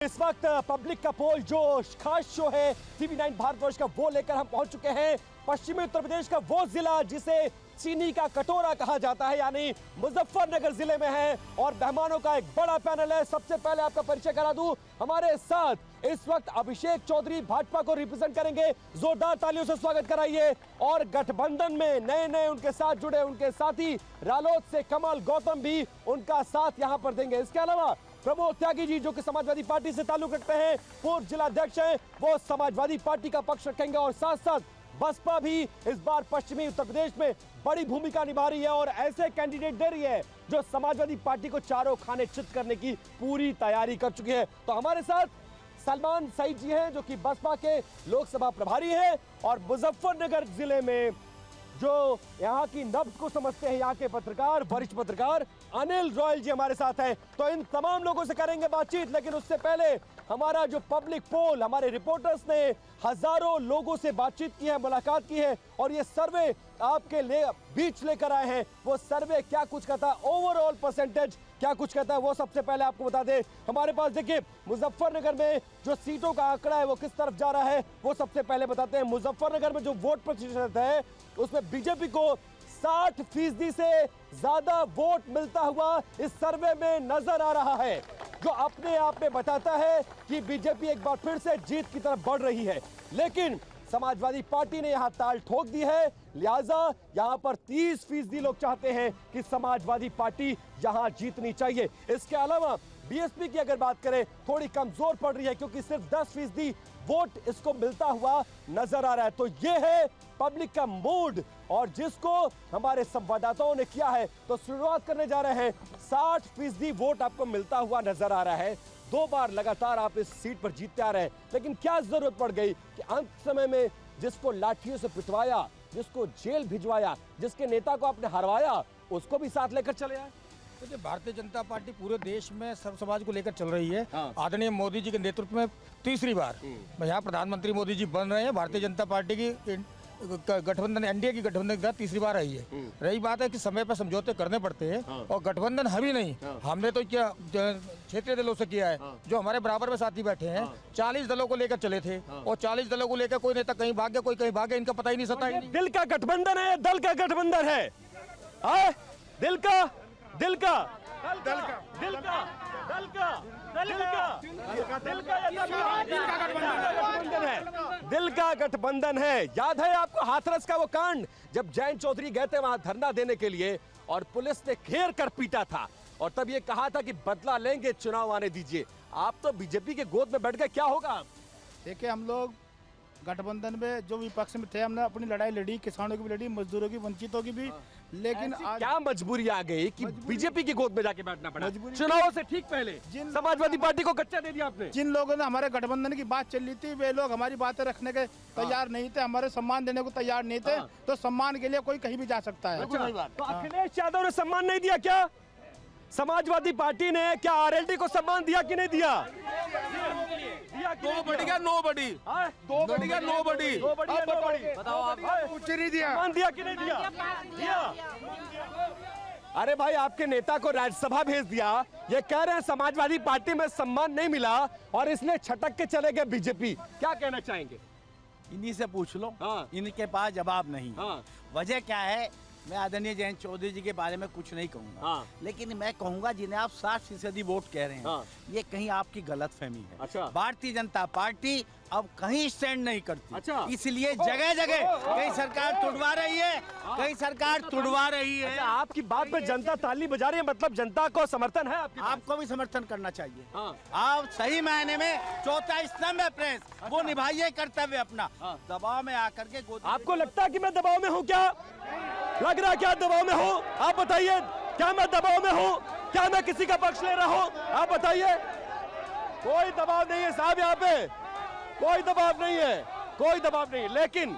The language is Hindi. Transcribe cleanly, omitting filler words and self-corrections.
इस वक्त पब्लिक का पोल जो खास शो है टीवी 9 भारतवर्ष का, वो लेकर हम पहुंच चुके हैं पश्चिमी उत्तर प्रदेश का वो जिला जिसे चीनी का कटोरा कहा जाता है, यानी मुजफ्फरनगर जिले में है। और मेहमानों का एक बड़ा पैनल है। सबसे पहले आपका परिचय करा दूं, हमारे साथ इस वक्त अभिषेक चौधरी भाजपा को रिप्रेजेंट करेंगे, जोरदार तालियों से स्वागत कराइए। और गठबंधन में नए नए उनके साथ जुड़े उनके साथी रालोद से कमल गौतम भी उनका साथ यहां पर देंगे। इसके अलावा प्रमोद त्यागी जी जो कि समाजवादी पार्टी से ताल्लुक रखते हैं, पूर्व जिला अध्यक्ष हैं, वो समाजवादी पार्टी का पक्ष रखेंगे। और साथ साथ बसपा भी इस बार पश्चिमी उत्तर प्रदेश में बड़ी भूमिका निभा रही है और ऐसे कैंडिडेट दे रही है जो समाजवादी पार्टी को चारों खाने चित करने की पूरी तैयारी कर चुकी है। तो हमारे साथ सलमान सईद जी हैं जो कि बसपा के लोकसभा प्रभारी हैं और मुजफ्फरनगर जिले में जो यहाँ की नब्ज को समझते हैं, यहाँ के पत्रकार, वरिष्ठ पत्रकार अनिल रॉयल जी हमारे साथ हैं। तो इन तमाम लोगों से करेंगे बातचीत, लेकिन उससे पहले हमारा जो पब्लिक पोल, हमारे रिपोर्टर्स ने हजारों लोगों से बातचीत की है, मुलाकात की है और ये सर्वे आपके बीच लेकर आए हैं। वो सर्वे क्या कुछ कहता है, ओवरऑल परसेंटेज क्या कुछ कहता है, वो सबसे पहले आपको बता दें। हमारे पास देखिए मुजफ्फरनगर में जो सीटों का आंकड़ा है वो किस तरफ जा रहा है, वो सबसे पहले बताते हैं। मुजफ्फरनगर में जो वोट प्रतिशत है उसमें बीजेपी को 60% से ज्यादा वोट मिलता हुआ इस सर्वे में नजर आ रहा है, जो अपने आप में बताता है कि बीजेपी एक बार फिर से जीत की तरफ बढ़ रही है। लेकिन समाजवादी पार्टी ने यहां ताल ठोक दी है, लिहाजा यहां पर 30% लोग चाहते हैं कि समाजवादी पार्टी यहां जीतनी चाहिए। इसके अलावा बीएसपी की अगर बात करें, थोड़ी कमजोर पड़ रही है क्योंकि सिर्फ 10% वोट इसको मिलता हुआ नजर आ रहा है। तो यह है पब्लिक का मूड और जिसको हमारे संवाददाताओं ने किया है। तो शुरुआत करने जा रहे हैं, 60% वोट आपको मिलता हुआ नजर आ रहा है। 2 बार लगातार आप इस सीट पर जीतते आ रहे हैं, लेकिन क्या जरूरत पड़ गई कि अंत समय में जिसको लाठियों से पिटवाया, जिसको जेल भिजवाया, जिसके नेता को आपने हरवाया, उसको भी साथ लेकर चले आए? तो भारतीय जनता पार्टी पूरे देश में सब समाज को लेकर चल रही है। आदरणीय मोदी जी के नेतृत्व में तीसरी बार यहाँ प्रधानमंत्री मोदी जी बन रहे हैं। भारतीय जनता पार्टी की गठबंधन, एनडीए की गठबंधन के साथ तीसरी बार आई है। रही बात है कि समय पर समझौते करने पड़ते हैं और गठबंधन हम नहीं, हमने तो क्या क्षेत्रीय दलों से किया है। जो हमारे बराबर में साथी बैठे हैं, 40 दलों को लेकर चले थे और 40 दलों को लेकर कोई नेता कहीं भाग गया, कोई कहीं भाग गया, इनका पता ही नहीं सता। दिल का गठबंधन है, दल का गठबंधन है, दिल का दिल का दिल का दिल का दिल का दिल का दिल का गठबंधन है, दिल का गठबंधन है। याद है आपको हाथरस का वो कांड, जब जयंत चौधरी गए थे वहां धरना देने के लिए और पुलिस ने घेर कर पीटा था और तब ये कहा था कि बदला लेंगे, चुनाव आने दीजिए। आप तो बीजेपी के गोद में बैठ गए, क्या होगा? देखिए, हम लोग गठबंधन में जो विपक्ष में थे, हमने अपनी लड़ाई लड़ी, किसानों की भी लड़ी, मजदूरों की, वंचितों की भी। लेकिन आज क्या मजबूरी आ गई कि बीजेपी की गोद में जाके बैठना पड़ा? चुनाव से ठीक पहले समाजवादी पार्टी को कच्चा दे दिया आपने। जिन लोगों ने हमारे गठबंधन की बात चल रही थी, वे लोग हमारी बातें रखने के तैयार नहीं थे, हमारे सम्मान देने को तैयार नहीं थे। तो सम्मान के लिए कोई कहीं भी जा सकता है। तो अखिलेश यादव ने सम्मान नहीं दिया क्या? समाजवादी पार्टी ने क्या आरएलडी को सम्मान दिया कि नहीं दिया? दो बड़ी क्या नो बड़ी, दो बड़ी क्या नो बड़ी, बताओ आप, कुछ नहीं दिया, सम्मान दिया कि नहीं दिया? दिया। अरे भाई, आपके नेता को राज्यसभा भेज दिया, ये कह रहे हैं समाजवादी पार्टी में सम्मान नहीं मिला और इसने छटक के चले गए बीजेपी। क्या कहना चाहेंगे? इन्हीं से पूछ लो, इनके पास जवाब नहीं। वजह क्या है? मैं आदरणीय जयंत चौधरी जी के बारे में कुछ नहीं कहूंगा, लेकिन मैं कहूंगा जिन्हें आप 60% वोट कह रहे हैं, ये कहीं आपकी गलतफहमी है। अच्छा। भारतीय जनता पार्टी अब कहीं स्टैंड नहीं करती। अच्छा। इसलिए जगह जगह कहीं सरकार तुड़वा रही है, कहीं सरकार तुड़वा रही है। अच्छा, आपकी बात पे जनता ताली बजा रही है, मतलब जनता को समर्थन है आपके पास? आपको भी समर्थन करना चाहिए। आप सही मायने में चौथा स्तंभ है प्रेस, वो निभाइए कर्तव्य अपना। दबाव में आकर के आपको लगता है कि मैं दबाव में हूँ? क्या लग रहा है? क्या दबाव में हूँ? आप बताइए, क्या मैं दबाव में हूँ? क्या मैं किसी का पक्ष ले रहा हूँ? आप बताइए। कोई दबाव नहीं है साहब, यहाँ पे कोई दबाव नहीं है, कोई दबाव नहीं। लेकिन